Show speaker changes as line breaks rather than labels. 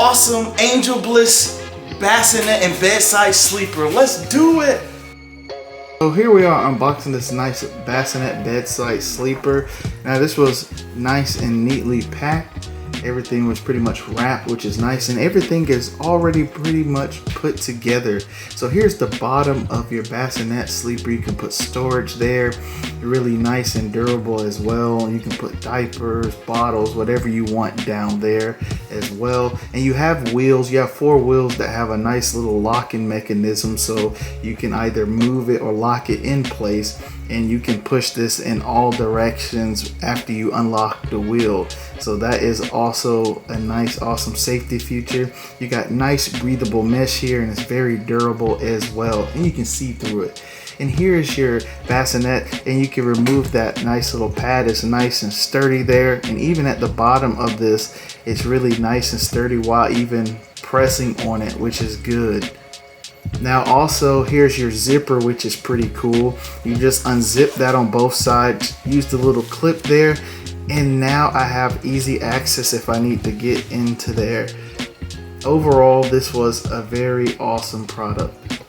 awesome ANGELBLISS Bassinet and Bedside sleeper. Let's do it!
So here we are unboxing this nice Bassinet bedside sleeper. Now this was nice and neatly packed. Everything was pretty much wrapped, which is nice, and everything is already pretty much put together. So here's the bottom of your bassinet sleeper. You can put storage there, really nice and durable as well. You can put diapers, bottles, whatever you want down there as well. And you have wheels. You have 4 wheels that have a nice little locking mechanism, so you can either move it or lock it in place, and you can push this in all directions after you unlock the wheel. So that is also a nice, awesome safety feature. You got nice breathable mesh here, and it's very durable as well, and you can see through it. And here is your bassinet, and you can remove that nice little pad. It's nice and sturdy there, and even at the bottom of this, it's really nice and sturdy while even pressing on it, which is good. Now also, here's your zipper, which is pretty cool. You just unzip that on both sides, use the little clip there, and now I have easy access if I need to get into there. Overall, this was a very awesome product.